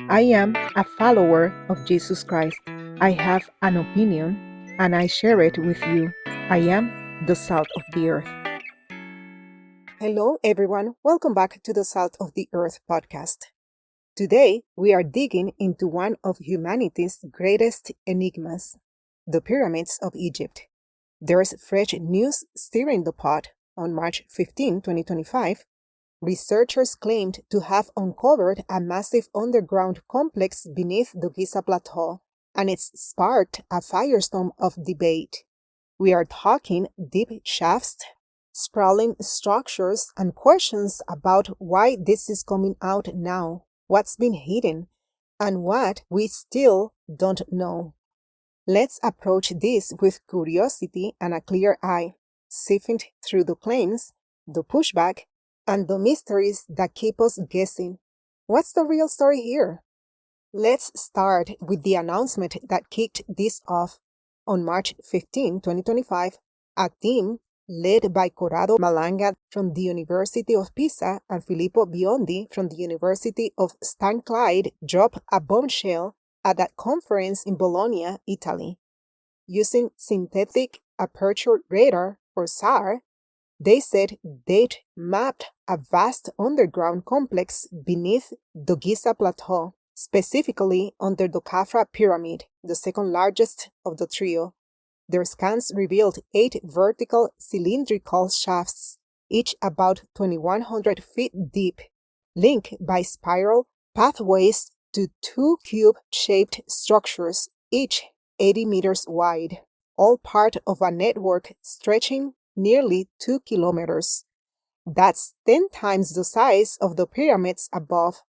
I am a follower of Jesus Christ. I have an opinion and I share it with you. I am the salt of the earth. Hello, everyone. Welcome back to the Salt of the Earth podcast. Today, we are digging into one of humanity's greatest enigmas, the pyramids of Egypt. There's fresh news stirring the pot. On March 15, 2025, researchers claimed to have uncovered a massive underground complex beneath the Giza Plateau, and it's sparked a firestorm of debate. We are talking deep shafts, sprawling structures, and questions about why this is coming out now, what's been hidden, and what we still don't know. Let's approach this with curiosity and a clear eye, sifting through the claims, the pushback, and the mysteries that keep us guessing. What's the real story here? Let's start with the announcement that kicked this off. On March 15, 2025, a team led by Corrado Malanga from the University of Pisa and Filippo Biondi from the University of St. Clyde dropped a bombshell at a conference in Bologna, Italy. Using synthetic aperture radar, or SAR, they said they'd mapped a vast underground complex beneath the Giza Plateau, specifically under the Khafre pyramid, the second largest of the trio. Their scans revealed 8 vertical cylindrical shafts, each about 2,100 feet deep, linked by spiral pathways to 2 cube-shaped structures, each 80 meters wide, all part of a network stretching nearly 2 kilometers. That's 10 times the size of the pyramids above,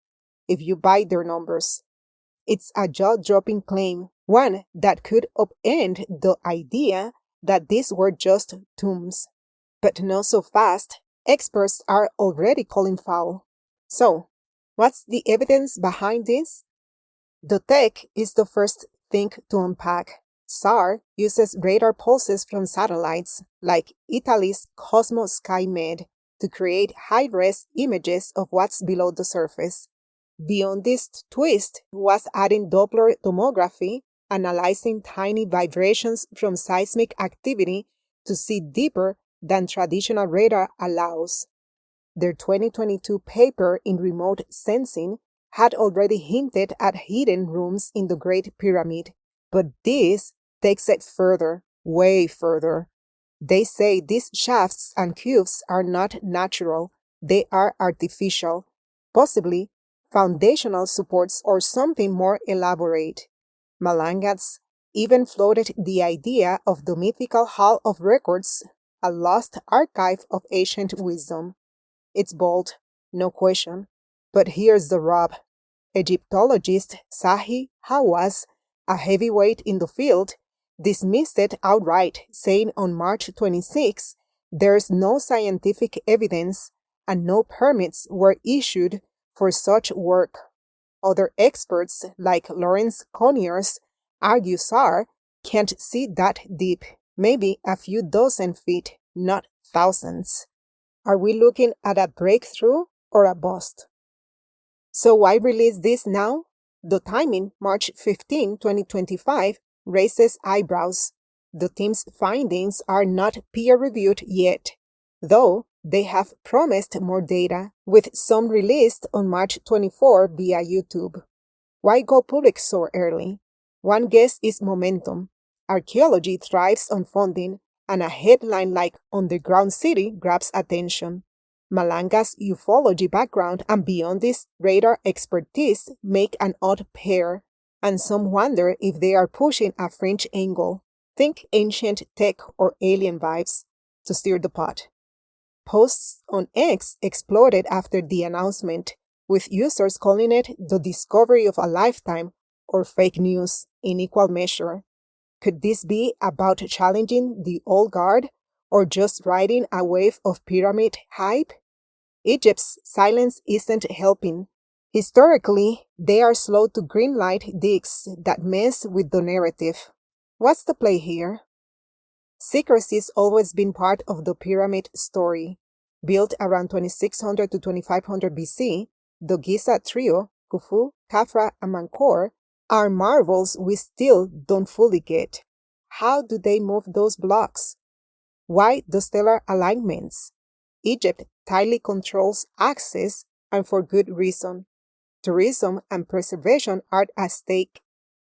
if you buy their numbers. It's a jaw-dropping claim, one that could upend the idea that these were just tombs. But not so fast. Experts are already calling foul. So, what's the evidence behind this? The tech is the first thing to unpack. SAR uses radar pulses from satellites, like Italy's Cosmo SkyMed, to create high-res images of what's below the surface. Beyond this twist was adding Doppler tomography, analyzing tiny vibrations from seismic activity to see deeper than traditional radar allows. Their 2022 paper in remote sensing had already hinted at hidden rooms in the Great Pyramid, but this takes it further, way further. They say these shafts and cubes are not natural, they are artificial, possibly foundational supports or something more elaborate. Malangas even floated the idea of the mythical Hall of Records, a lost archive of ancient wisdom. It's bold, no question, but here's the rub. Egyptologist Zahi Hawass, a heavyweight in the field, dismissed it outright, saying on March 26, there's no scientific evidence and no permits were issued for such work. Other experts, like Lawrence Conyers, argue SAR can't see that deep, maybe a few dozen feet, not thousands. Are we looking at a breakthrough or a bust? So why release this now? The timing, March 15, 2025, raises eyebrows. The team's findings are not peer-reviewed yet, though they have promised more data, with some released on March 24 via YouTube. Why go public so early? One guess is momentum. Archaeology thrives on funding, and a headline like Underground City grabs attention. Malanga's ufology background and Biondi's radar expertise make an odd pair, and some wonder if they are pushing a fringe angle. Think ancient tech or alien vibes to stir the pot. Posts on X exploded after the announcement, with users calling it the discovery of a lifetime or fake news in equal measure. Could this be about challenging the old guard or just riding a wave of pyramid hype? Egypt's silence isn't helping. Historically, they are slow to greenlight digs that mess with the narrative. What's the play here? Secrecy's always been part of the pyramid story. Built around 2600 to 2500 BC, the Giza trio Khufu, Khafre, and Mankor, are marvels we still don't fully get. How do they move those blocks? Why the stellar alignments? Egypt tightly controls access, and for good reason. Tourism and preservation are at stake.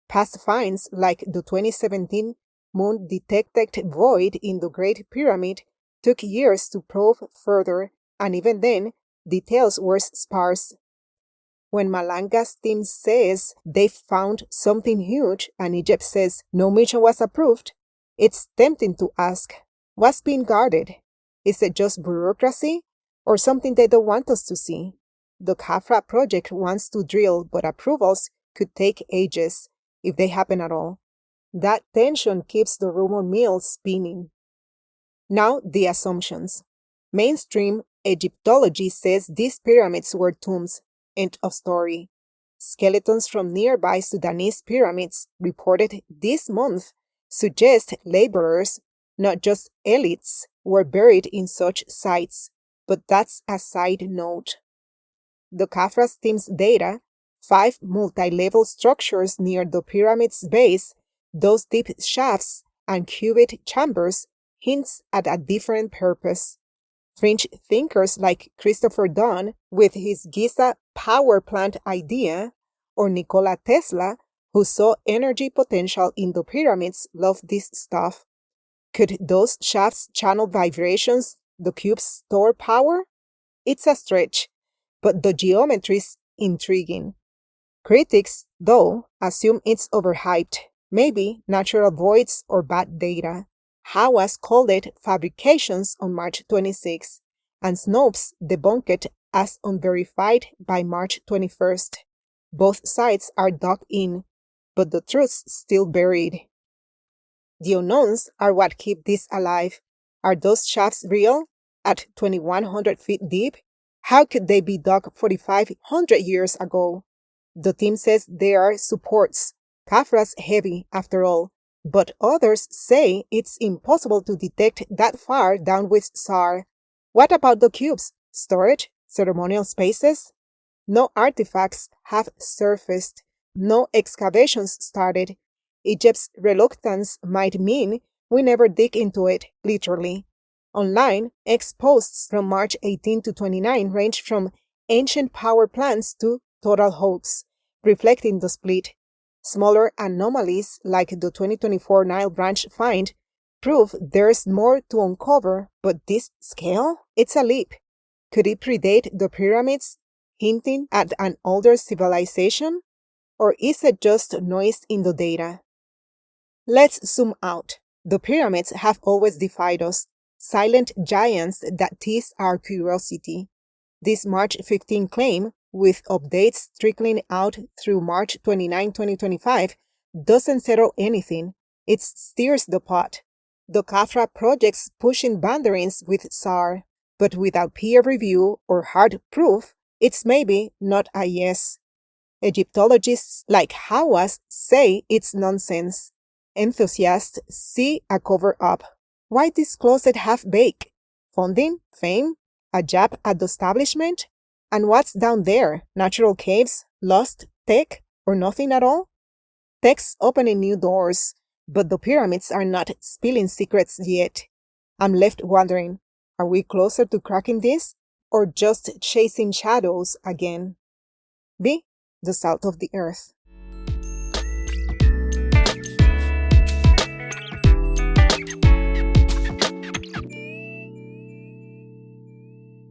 Past finds like the 2017 moon detected void in the Great Pyramid took years to probe further, and even then, details were sparse. When Malanga's team says they found something huge and Egypt says no mission was approved, it's tempting to ask, what's being guarded? Is it just bureaucracy or something they don't want us to see? The Khafre project wants to drill, but approvals could take ages, if they happen at all. That tension keeps the rumor mill spinning. Now, the assumptions. Mainstream Egyptology says these pyramids were tombs. End of story. Skeletons from nearby Sudanese pyramids reported this month suggest laborers, not just elites, were buried in such sites. But that's a side note. The Khafre team's data, 5 multi-level structures near the pyramid's base, those deep shafts and cubed chambers, hints at a different purpose. French thinkers like Christopher Dunn with his Giza power plant idea, or Nikola Tesla, who saw energy potential in the pyramids, love this stuff. Could those shafts channel vibrations the cubes store power? It's a stretch, but the geometry's intriguing. Critics, though, assume it's overhyped, maybe natural voids or bad data. Hawass called it fabrications on March 26, and Snopes debunked it as unverified by March 21st. Both sides are dug in, but the truth's still buried. The unknowns are what keep this alive. Are those shafts real? At 2,100 feet deep? How could they be dug 4,500 years ago? The team says they are supports. Khafre's heavy, after all. But others say it's impossible to detect that far down with SAR. What about the cubes? Storage? Ceremonial spaces? No artifacts have surfaced. No excavations started. Egypt's reluctance might mean we never dig into it, literally. Online, ex-posts from March 18 to 29 range from ancient power plants to total hoax, reflecting the split. Smaller anomalies like the 2024 Nile branch find prove there's more to uncover, but this scale? It's a leap. Could it predate the pyramids, hinting at an older civilization? Or is it just noise in the data? Let's zoom out. The pyramids have always defied us, silent giants that tease our curiosity. This March 15 claim, with updates trickling out through March 29, 2025, doesn't settle anything. It steers the pot. The Khafre project's pushing boundaries with SAR, but without peer review or hard proof, it's maybe not a yes. Egyptologists like Hawass say it's nonsense. Enthusiasts see a cover-up. Why disclose it half-baked? Funding? Fame? A jab at the establishment? And what's down there? Natural caves? Lost tech? Or nothing at all? Tech's opening new doors, but the pyramids are not spilling secrets yet. I'm left wondering, are we closer to cracking this? Or just chasing shadows again? Be the salt of the earth.